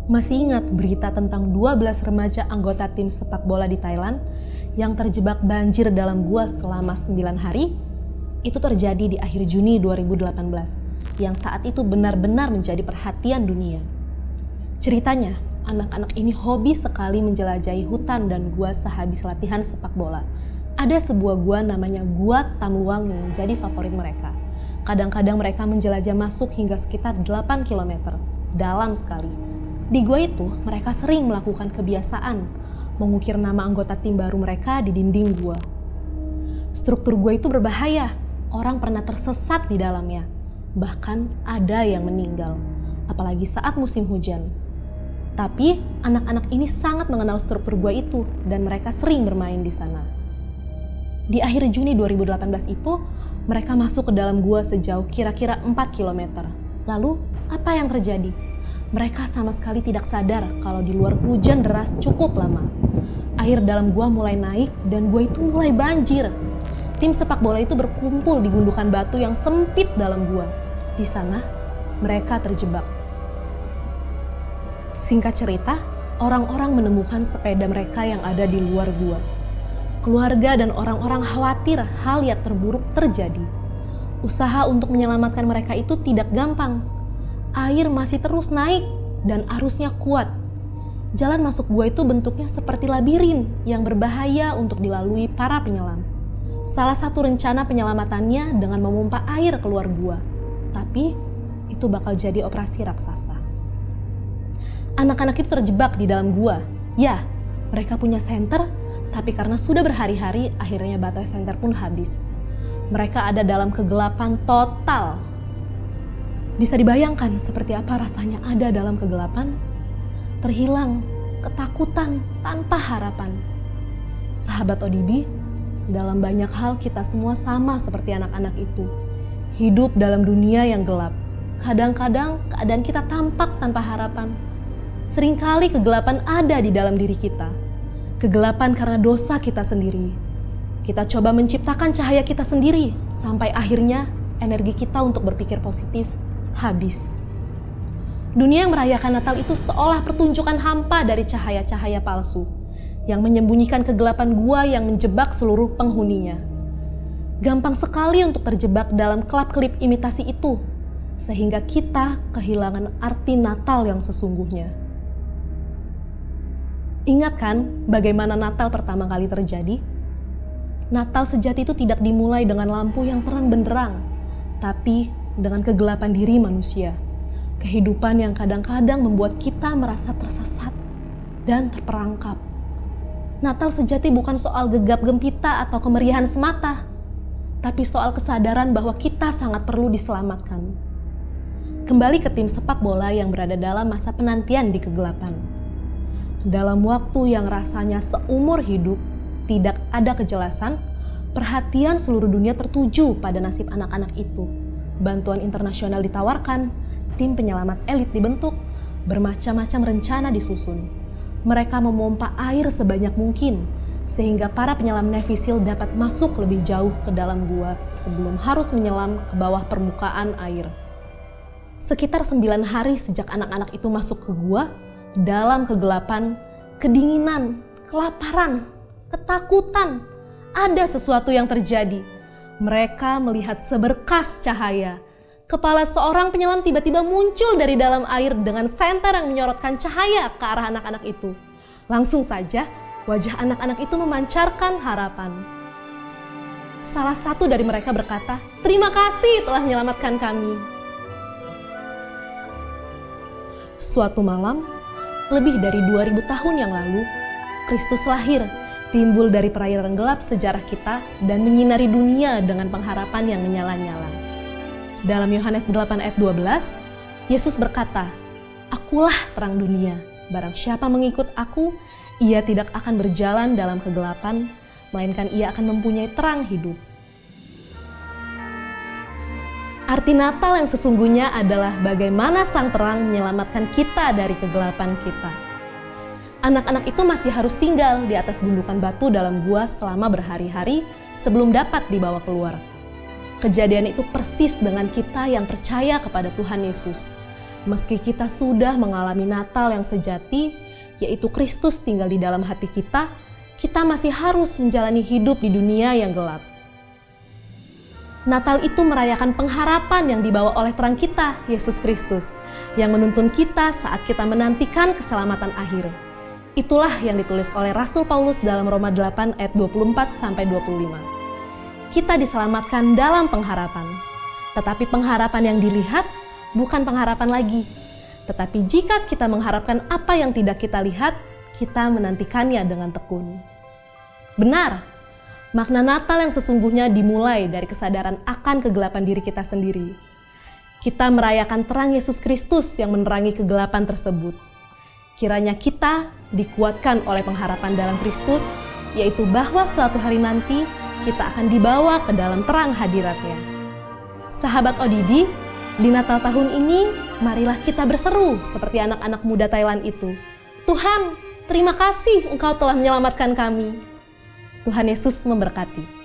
Masih ingat berita tentang 12 remaja anggota tim sepak bola di Thailand yang terjebak banjir dalam gua selama 9 hari? Itu terjadi di akhir Juni 2018, yang saat itu benar-benar menjadi perhatian dunia. Ceritanya, anak-anak ini hobi sekali menjelajahi hutan dan gua sehabis latihan sepak bola. Ada sebuah gua namanya Gua Tam Luang yang menjadi favorit mereka. Kadang-kadang mereka menjelajah masuk hingga sekitar 8 km, dalam sekali. Di gua itu, mereka sering melakukan kebiasaan, mengukir nama anggota tim baru mereka di dinding gua. Struktur gua itu berbahaya, orang pernah tersesat di dalamnya. Bahkan ada yang meninggal, apalagi saat musim hujan. Tapi anak-anak ini sangat mengenal struktur gua itu dan mereka sering bermain di sana. Di akhir Juni 2018 itu, mereka masuk ke dalam gua sejauh kira-kira 4 km. Lalu, apa yang terjadi? Mereka sama sekali tidak sadar kalau di luar hujan deras cukup lama. Air dalam gua mulai naik dan gua itu mulai banjir. Tim sepak bola itu berkumpul di gundukan batu yang sempit dalam gua. Di sana, mereka terjebak. Singkat cerita, orang-orang menemukan sepeda mereka yang ada di luar gua. Keluarga dan orang-orang khawatir hal yang terburuk terjadi. Usaha untuk menyelamatkan mereka itu tidak gampang. Air masih terus naik dan arusnya kuat. Jalan masuk gua itu bentuknya seperti labirin yang berbahaya untuk dilalui para penyelam. Salah satu rencana penyelamatannya dengan memompa air keluar gua. Tapi itu bakal jadi operasi raksasa. Anak-anak itu terjebak di dalam gua. Ya, mereka punya senter, tapi karena sudah berhari-hari, akhirnya baterai senter pun habis. Mereka ada dalam kegelapan total. Bisa dibayangkan seperti apa rasanya ada dalam kegelapan? Terhilang, ketakutan, tanpa harapan. Sahabat ODB, dalam banyak hal kita semua sama seperti anak-anak itu. Hidup dalam dunia yang gelap. Kadang-kadang keadaan kita tampak tanpa harapan. Seringkali kegelapan ada di dalam diri kita. Kegelapan karena dosa kita sendiri. Kita coba menciptakan cahaya kita sendiri, sampai akhirnya energi kita untuk berpikir positif habis. Dunia yang merayakan Natal itu seolah pertunjukan hampa dari cahaya-cahaya palsu, yang menyembunyikan kegelapan gua yang menjebak seluruh penghuninya. Gampang sekali untuk terjebak dalam kelap-kelip imitasi itu, sehingga kita kehilangan arti Natal yang sesungguhnya. Ingat kan bagaimana Natal pertama kali terjadi? Natal sejati itu tidak dimulai dengan lampu yang terang benderang, tapi dengan kegelapan diri manusia. Kehidupan yang kadang-kadang membuat kita merasa tersesat dan terperangkap. Natal sejati bukan soal gegap gempita atau kemeriahan semata, tapi soal kesadaran bahwa kita sangat perlu diselamatkan. Kembali ke tim sepak bola yang berada dalam masa penantian di kegelapan. Dalam waktu yang rasanya seumur hidup, tidak ada kejelasan, perhatian seluruh dunia tertuju pada nasib anak-anak itu. Bantuan internasional ditawarkan, tim penyelamat elit dibentuk, bermacam-macam rencana disusun. Mereka memompa air sebanyak mungkin, sehingga para penyelam Navy SEAL dapat masuk lebih jauh ke dalam gua sebelum harus menyelam ke bawah permukaan air. Sekitar 9 hari sejak anak-anak itu masuk ke gua, dalam kegelapan, kedinginan, kelaparan, ketakutan, ada sesuatu yang terjadi. Mereka melihat seberkas cahaya. Kepala seorang penyelam tiba-tiba muncul dari dalam air dengan senter yang menyorotkan cahaya ke arah anak-anak itu. Langsung saja, wajah anak-anak itu memancarkan harapan. Salah satu dari mereka berkata, "Terima kasih telah menyelamatkan kami." Suatu malam, lebih dari 2000 tahun yang lalu, Kristus lahir, timbul dari perairan gelap sejarah kita dan menyinari dunia dengan pengharapan yang menyala-nyala. Dalam Yohanes 8 ayat 12, Yesus berkata, "Akulah terang dunia, barang siapa mengikut aku, ia tidak akan berjalan dalam kegelapan, melainkan ia akan mempunyai terang hidup." Arti Natal yang sesungguhnya adalah bagaimana sang terang menyelamatkan kita dari kegelapan kita. Anak-anak itu masih harus tinggal di atas gundukan batu dalam gua selama berhari-hari sebelum dapat dibawa keluar. Kejadian itu persis dengan kita yang percaya kepada Tuhan Yesus. Meski kita sudah mengalami Natal yang sejati, yaitu Kristus tinggal di dalam hati kita, kita masih harus menjalani hidup di dunia yang gelap. Natal itu merayakan pengharapan yang dibawa oleh terang kita, Yesus Kristus, yang menuntun kita saat kita menantikan keselamatan akhir. Itulah yang ditulis oleh Rasul Paulus dalam Roma 8 ayat 24-25. Kita diselamatkan dalam pengharapan, tetapi pengharapan yang dilihat bukan pengharapan lagi. Tetapi jika kita mengharapkan apa yang tidak kita lihat, kita menantikannya dengan tekun. Benar, makna Natal yang sesungguhnya dimulai dari kesadaran akan kegelapan diri kita sendiri. Kita merayakan terang Yesus Kristus yang menerangi kegelapan tersebut. Kiranya kita dikuatkan oleh pengharapan dalam Kristus, yaitu bahwa suatu hari nanti kita akan dibawa ke dalam terang hadirat-Nya. Sahabat ODB, di Natal tahun ini, marilah kita berseru seperti anak-anak muda Thailand itu. Tuhan, terima kasih Engkau telah menyelamatkan kami. Tuhan Yesus memberkati.